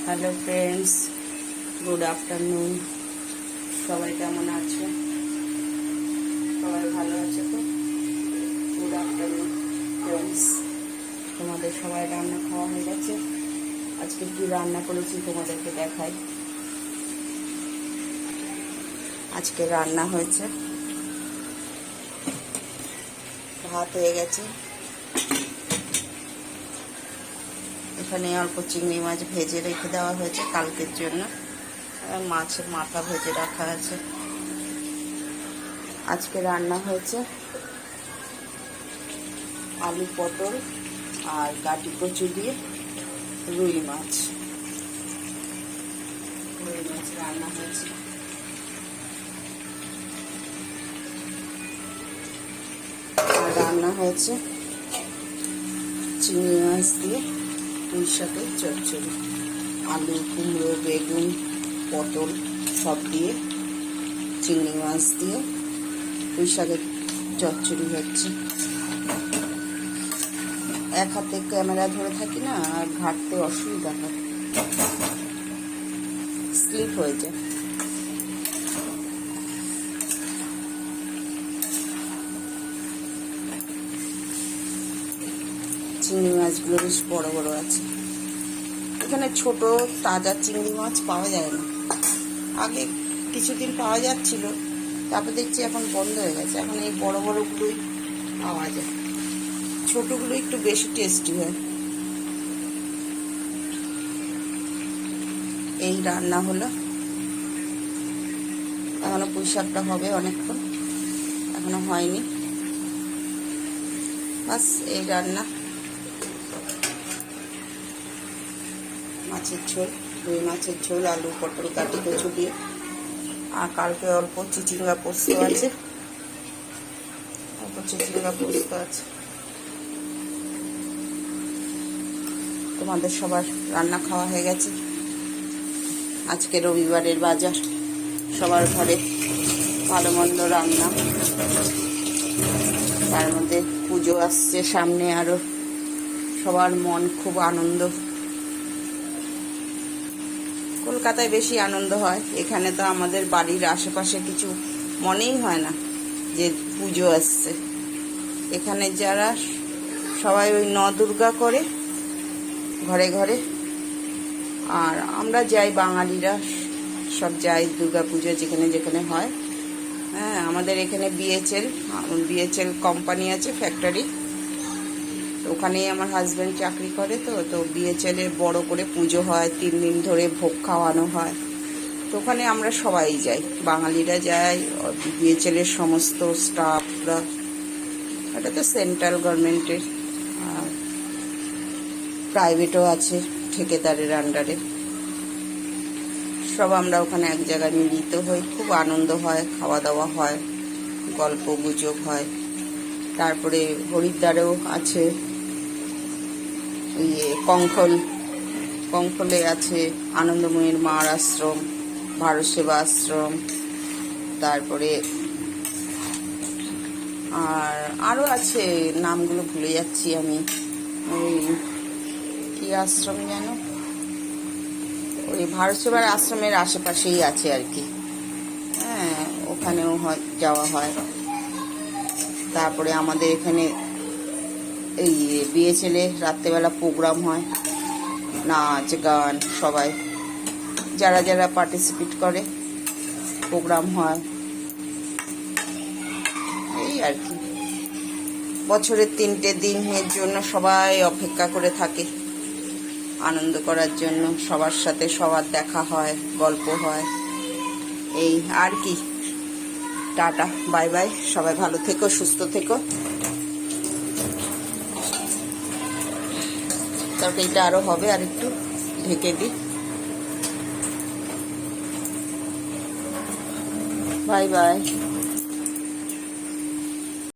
Hello friends, good afternoon. সবাই কেমন আছে? সবাই ভালো আছে তো? Good afternoon friends. তোমাদের সবাই রান্না খাওয়া হয়ে গেছে? আজকে কি রান্না করেছি তোমাদেরকে দেখাই। আজকে রান্না হয়েছে, ভাত হয়ে গেছে, এখানে অল্প চিংড়ি মাছ ভেজে রেখে দেওয়া হয়েছে কালকের জন্য, আর মাছের মাথা ভেজে রাখা আছে। আজকে রান্না হয়েছে আলু পটল আর গাটি কচু দিয়ে রুই মাছ রান্না হয়েছে। আর রান্না হয়েছে চিংড়ি মাছ দিয়ে পুঁই শাকের চচ্চড়ি, আলু কুমড়ো বেগুন পটল সব দিয়ে চিংড়ি মাছ দিয়ে পুঁই শাকের চচ্চড়ি হচ্ছে। এক হাতে ক্যামেরা ধরে থাকি না, আর ঘাটতে অসুবিধা হয়, স্লিপ হয়ে যায়। চিংড়ি মাছগুলো বেশ বড় বড় আছে। এখানে ছোট তাজা চিংড়ি মাছ পাওয়া যায় না। আগে কিছুদিন পাওয়া যাচ্ছিল, তারপর দেখছি এখন বন্ধ হয়ে গেছে। এখন এই বড় বড়গুলোই পাওয়া যায়, ছোটগুলো একটু বেশি টেস্টি হয়। এই রান্না হলো, এখনো পুঁই শাকটা হবে অনেকক্ষণ, এখনো হয়নি। বাস এই রান্না। মাছের ঝোল, রুই মাছের ঝোল, আলু পটল গাটি কচু দিয়ে, আর কালকে অল্প চিচিঙ্গা পোস্ত আছে, তোমাদের সবার রান্না খাওয়া হয়ে গেছে। আজকে রবিবারের বাজার, সবার ঘরে ভালো মন্দ রান্না। তার মধ্যে পুজো আসছে সামনে, আরো সবার মন খুব আনন্দ। কলকাতায় বেশি আনন্দ হয়, এখানে তো আমাদের বাড়ির আশেপাশে কিছু মনেই হয় না যে পুজো আসছে। এখানে যারা সবাই ওই দুর্গা করে ঘরে ঘরে, আর আমরা যাই, বাঙালিরা সব যাই দুর্গা পুজো যেখানে যেখানে হয়। হ্যাঁ, আমাদের এখানে বিএচএল কোম্পানি আছে, ফ্যাক্টরি, তো ওখানেই আমার হাজব্যান্ড চাকরি করে। তো বিএচএলের বড় করে পুজো হয়, 3 দিন ধরে ভোগ খাওয়ানো হয়। তো ওখানে আমরা সবাই যাই, বাঙালিরা যাই, বিএচএলের সমস্ত স্টাফরা। এটা তো সেন্ট্রাল গভর্নমেন্টের, আর প্রাইভেটও আছে ঠিকাদারের আন্ডারে। সব আমরা ওখানে এক জায়গায় মিলিত হই, খুব আনন্দ হয়, খাওয়া দাওয়া হয়, গল্প গুজব হয়। তারপরে হরিদ্বারেও আছে কঙ্খলে আছে আনন্দময়ীর মার আশ্রম, ভারত সেবা আশ্রম। তারপরে আর আরও আছে, নামগুলো ভুলে যাচ্ছি আমি। ওই কি আশ্রম যেন, ওই ভারত সেবার আশ্রমের আশেপাশেই আছে আর কি। হ্যাঁ, ওখানেও যাওয়া হয়। তারপরে আমাদের এখানে এই বিএচএলে রাত্রেবেলা প্রোগ্রাম হয়, নাচ গান, সবাই যারা যারা পার্টিসিপেট করে প্রোগ্রাম হয়। এই আর কি, বছরের 3টে দিনের জন্য সবাই অপেক্ষা করে থাকে আনন্দ করার জন্য। সবার সাথে সবার দেখা হয়, গল্প হয়, এই আর কি। টাটা, বাই বাই, সবাই ভালো থেকো, সুস্থ থেকো। তরকারিটা আরো হবে, আর একটু ঢেকে দিই। Bye bye.